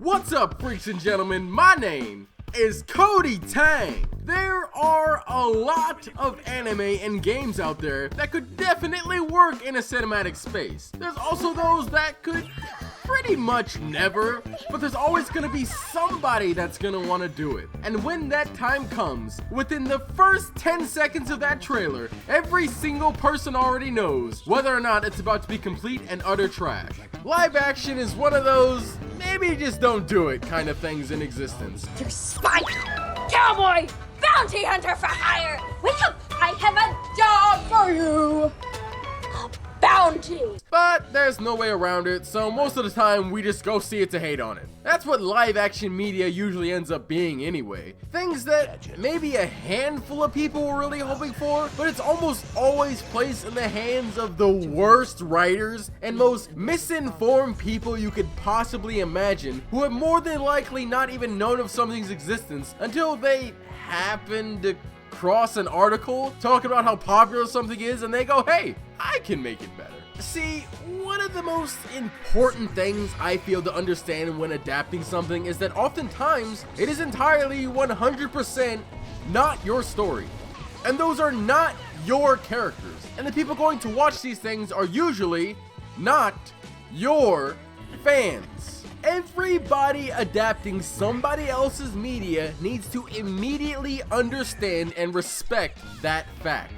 What's up, freaks and gentlemen? My name is KotyTang. There are a lot of anime and games out there that could definitely work in a cinematic space. There's also those that could pretty much never, but there's always gonna be somebody that's gonna want to do it. And when that time comes, within the first 10 seconds of that trailer, every single person already knows whether or not it's about to be complete and utter trash. Live action is one of those maybe just don't do it kind of things in existence. You spy, cowboy, bounty hunter for hire! Wake up! I have a job for you! A bounty! But there's no way around it, so most of the time we just go see it to hate on it. That's what live action media usually ends up being anyway. Things that maybe a handful of people were really hoping for, but it's almost always placed in the hands of the worst writers and most misinformed people you could possibly imagine, who have more than likely not even known of something's existence until they happen to cross an article talking about how popular something is and they go, hey, I can make it better. See, one of the most important things I feel to understand when adapting something is that oftentimes it is entirely 100% not your story. And those are not your characters. And the people going to watch these things are usually not your fans. Everybody adapting somebody else's media needs to immediately understand and respect that fact.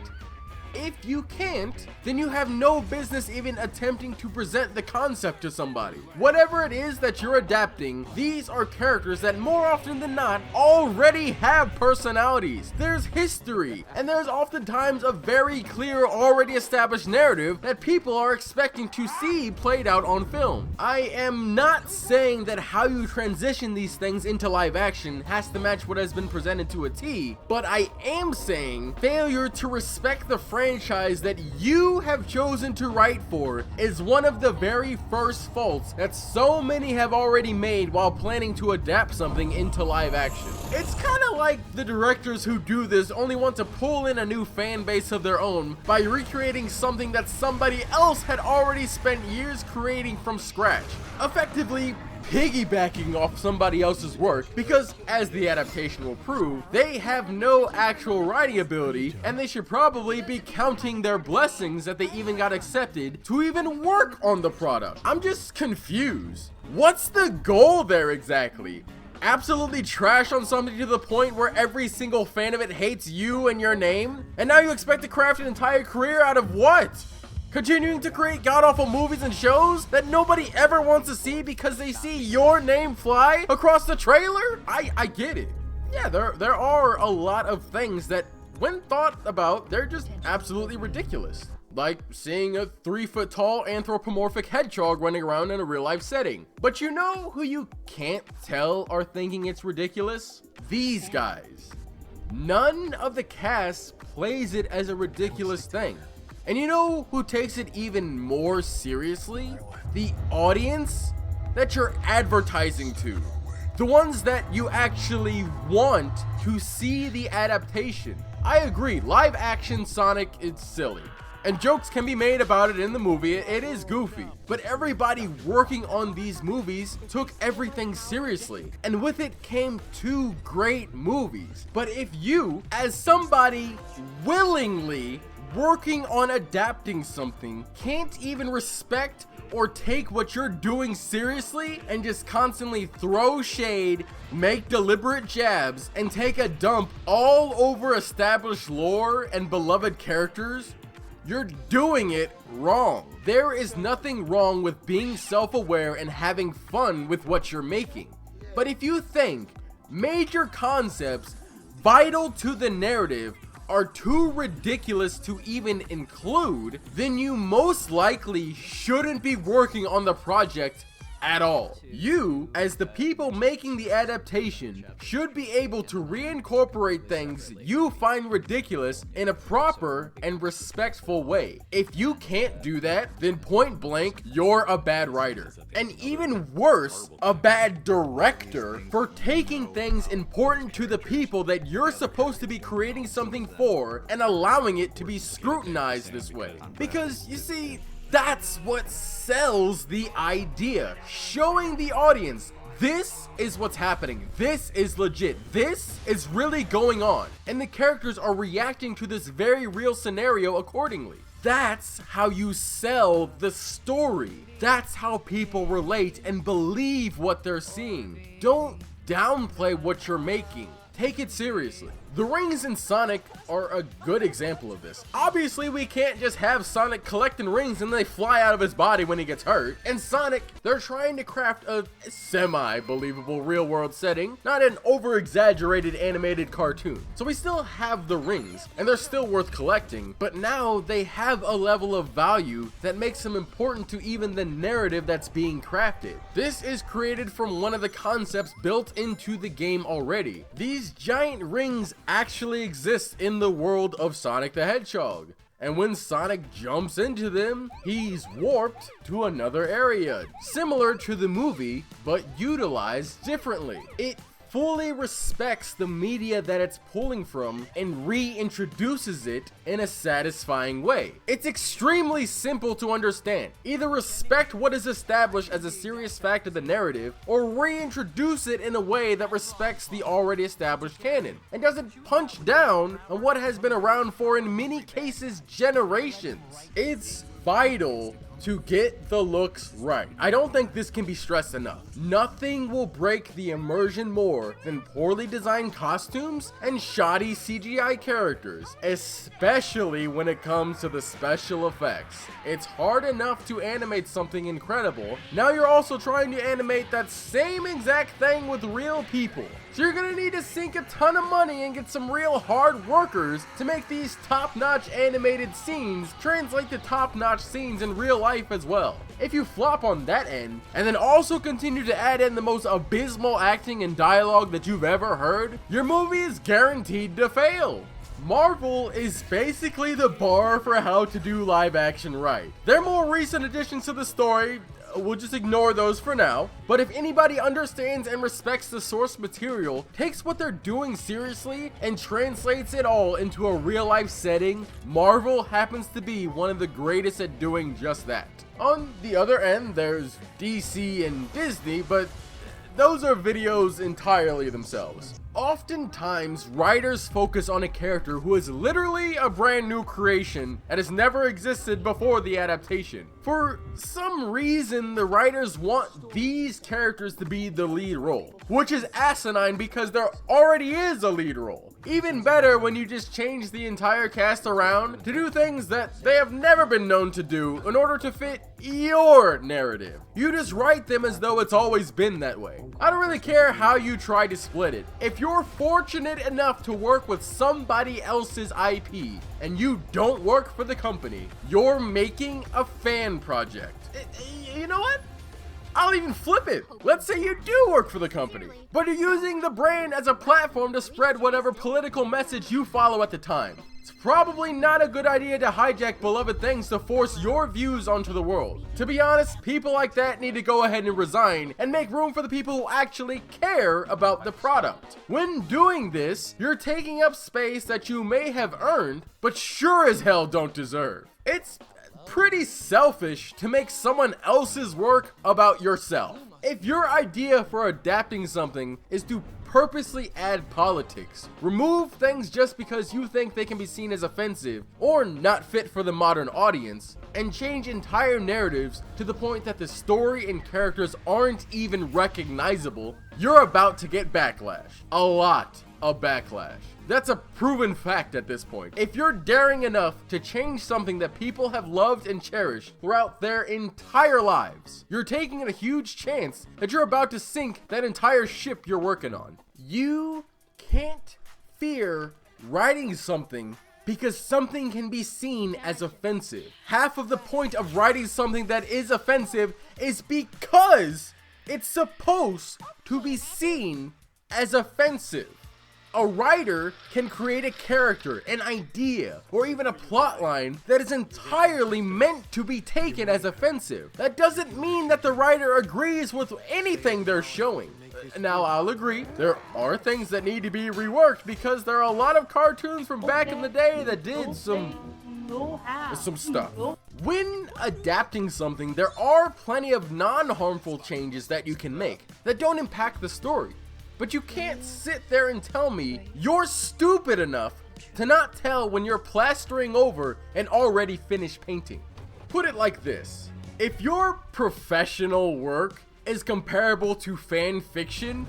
If you can't, then you have no business even attempting to present the concept to somebody. Whatever it is that you're adapting, these are characters that more often than not already have personalities. There's history, and there's oftentimes a very clear, already established narrative that people are expecting to see played out on film. I am not saying that how you transition these things into live action has to match what has been presented to a T, but I am saying failure to respect the franchise that you have chosen to write for is one of the very first faults that so many have already made while planning to adapt something into live action. It's kind of like the directors who do this only want to pull in a new fan base of their own by recreating something that somebody else had already spent years creating from scratch, effectively piggybacking off somebody else's work, because as the adaptation will prove, they have no actual writing ability and they should probably be counting their blessings that they even got accepted to even work on the product. I'm just confused. What's the goal there exactly? Absolutely trash on something to the point where every single fan of it hates you and your name? And now you expect to craft an entire career out of what? Continuing to create god-awful movies and shows that nobody ever wants to see because they see your name fly across the trailer? I get it. Yeah, there are a lot of things that, when thought about, they're just absolutely ridiculous. Like seeing a 3-foot-tall anthropomorphic hedgehog running around in a real-life setting. But you know who you can't tell are thinking it's ridiculous? These guys. None of the cast plays it as a ridiculous thing. And you know who takes it even more seriously? The audience that you're advertising to. The ones that you actually want to see the adaptation. I agree, live action Sonic is silly. And jokes can be made about it in the movie, it is goofy. But everybody working on these movies took everything seriously. And with it came 2 great movies. But if you, as somebody willingly working on adapting something, can't even respect or take what you're doing seriously and just constantly throw shade, make deliberate jabs, and take a dump all over established lore and beloved characters, you're doing it wrong. There is nothing wrong with being self-aware and having fun with what you're making. But if you think major concepts vital to the narrative are too ridiculous to even include, then you most likely shouldn't be working on the project at all. You, as the people making the adaptation, should be able to reincorporate things you find ridiculous in a proper and respectful way. If you can't do that, then point blank, you're a bad writer. And even worse, a bad director for taking things important to the people that you're supposed to be creating something for and allowing it to be scrutinized this way. Because, you see, that's what sells the idea. Showing the audience This is what's happening. This is legit. This is really going on. And the characters are reacting to this very real scenario accordingly. That's how you sell the story. That's how people relate and believe what they're seeing. Don't downplay what you're making. Take it seriously. The rings in Sonic are a good example of this. Obviously, we can't just have Sonic collecting rings and they fly out of his body when he gets hurt. In Sonic, they're trying to craft a semi-believable real-world setting, not an over-exaggerated animated cartoon. So we still have the rings, and they're still worth collecting, but now they have a level of value that makes them important to even the narrative that's being crafted. This is created from one of the concepts built into the game already. These giant rings actually exists in the world of Sonic the Hedgehog. And when Sonic jumps into them, he's warped to another area, similar to the movie, but utilized differently. It fully respects the media that it's pulling from and reintroduces it in a satisfying way. It's extremely simple to understand. Either respect what is established as a serious fact of the narrative, or reintroduce it in a way that respects the already established canon, and doesn't punch down on what has been around for, in many cases, generations. It's vital to get the looks right. I don't think this can be stressed enough. Nothing will break the immersion more than poorly designed costumes and shoddy CGI characters, especially when it comes to the special effects. It's hard enough to animate something incredible. Now you're also trying to animate that same exact thing with real people. So you're gonna need to sink a ton of money and get some real hard workers to make these top-notch animated scenes translate to top-notch scenes in real life as well. If you flop on that end, and then also continue to add in the most abysmal acting and dialogue that you've ever heard, your movie is guaranteed to fail. Marvel is basically the bar for how to do live action right. Their more recent additions to the story, we'll just ignore those for now, but if anybody understands and respects the source material, takes what they're doing seriously, and translates it all into a real life setting, Marvel happens to be one of the greatest at doing just that. On the other end, there's DC and Disney, but those are videos entirely themselves. Oftentimes, writers focus on a character who is literally a brand new creation that has never existed before the adaptation. For some reason, the writers want these characters to be the lead role, which is asinine because there already is a lead role. Even better when you just change the entire cast around to do things that they have never been known to do in order to fit your narrative. You just write them as though it's always been that way. I don't really care how you try to split it. If you're fortunate enough to work with somebody else's IP and you don't work for the company, you're making a fan project. You know what? I'll even flip it. Let's say you do work for the company, but you're using the brand as a platform to spread whatever political message you follow at the time. It's probably not a good idea to hijack beloved things to force your views onto the world. To be honest, people like that need to go ahead and resign and make room for the people who actually care about the product. When doing this, you're taking up space that you may have earned, but sure as hell don't deserve. It's pretty selfish to make someone else's work about yourself. If your idea for adapting something is to purposely add politics, remove things just because you think they can be seen as offensive or not fit for the modern audience, and change entire narratives to the point that the story and characters aren't even recognizable, you're about to get backlash. A lot of backlash. That's a proven fact at this point. If you're daring enough to change something that people have loved and cherished throughout their entire lives, you're taking a huge chance that you're about to sink that entire ship you're working on. You can't fear writing something because something can be seen as offensive. Half of the point of writing something that is offensive is because it's supposed to be seen as offensive. A writer can create a character, an idea, or even a plotline that is entirely meant to be taken as offensive. That doesn't mean that the writer agrees with anything they're showing. Now, I'll agree, there are things that need to be reworked because there are a lot of cartoons from back in the day that did some stuff. When adapting something, there are plenty of non-harmful changes that you can make that don't impact the story. But you can't sit there and tell me you're stupid enough to not tell when you're plastering over an already finished painting. Put it like this: if your professional work is comparable to fan fiction,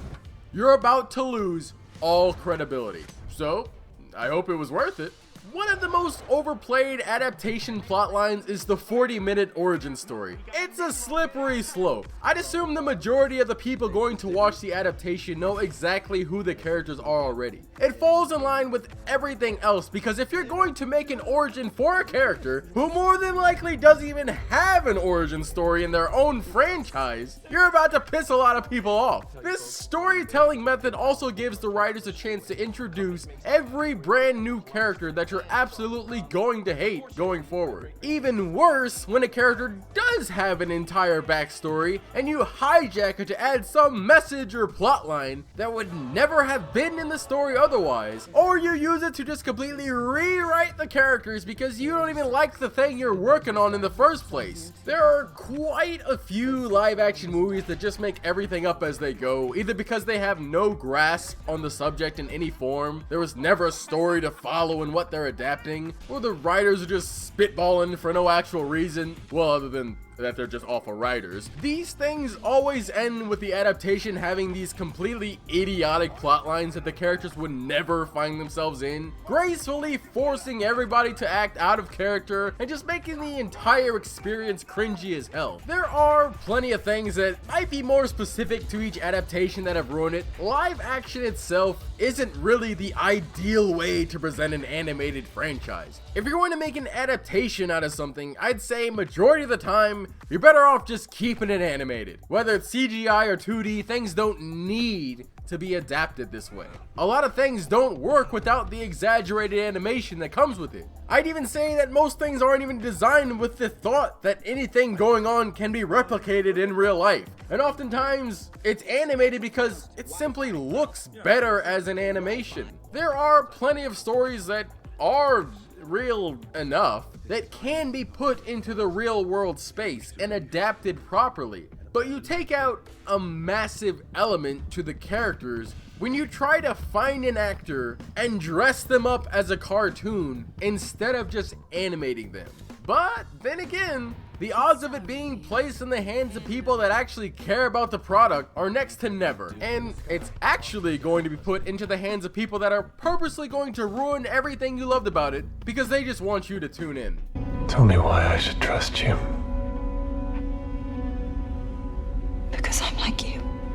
you're about to lose all credibility. So, I hope it was worth it. One of the most overplayed adaptation plotlines is the 40-minute origin story. It's a slippery slope. I'd assume the majority of the people going to watch the adaptation know exactly who the characters are already. It falls in line with everything else, because if you're going to make an origin for a character who more than likely doesn't even have an origin story in their own franchise, you're about to piss a lot of people off. This storytelling method also gives the writers a chance to introduce every brand new character that you're absolutely going to hate going forward. Even worse, when a character does have an entire backstory and you hijack it to add some message or plotline that would never have been in the story otherwise, or you use it to just completely rewrite the characters because you don't even like the thing you're working on in the first place. There are quite a few live action movies that just make everything up as they go, either because they have no grasp on the subject in any form, there was never a story to follow in what they're adapting, or the writers are just spitballing for no actual reason, well, other than that they're just awful writers. These things always end with the adaptation having these completely idiotic plot lines that the characters would never find themselves in, gracefully forcing everybody to act out of character and just making the entire experience cringy as hell. There are plenty of things that might be more specific to each adaptation that have ruined it. Live action itself isn't really the ideal way to present an animated franchise. If you're going to make an adaptation out of something, I'd say majority of the time you're better off just keeping it animated. Whether it's CGI or 2D, things don't need to be adapted this way. A lot of things don't work without the exaggerated animation that comes with it. I'd even say that most things aren't even designed with the thought that anything going on can be replicated in real life. And oftentimes, it's animated because it simply looks better as an animation. There are plenty of stories that are real enough that can be put into the real world space and adapted properly. But you take out a massive element to the characters when you try to find an actor and dress them up as a cartoon instead of just animating them. But then again, the odds of it being placed in the hands of people that actually care about the product are next to never. And it's actually going to be put into the hands of people that are purposely going to ruin everything you loved about it because they just want you to tune in. Tell me why I should trust you.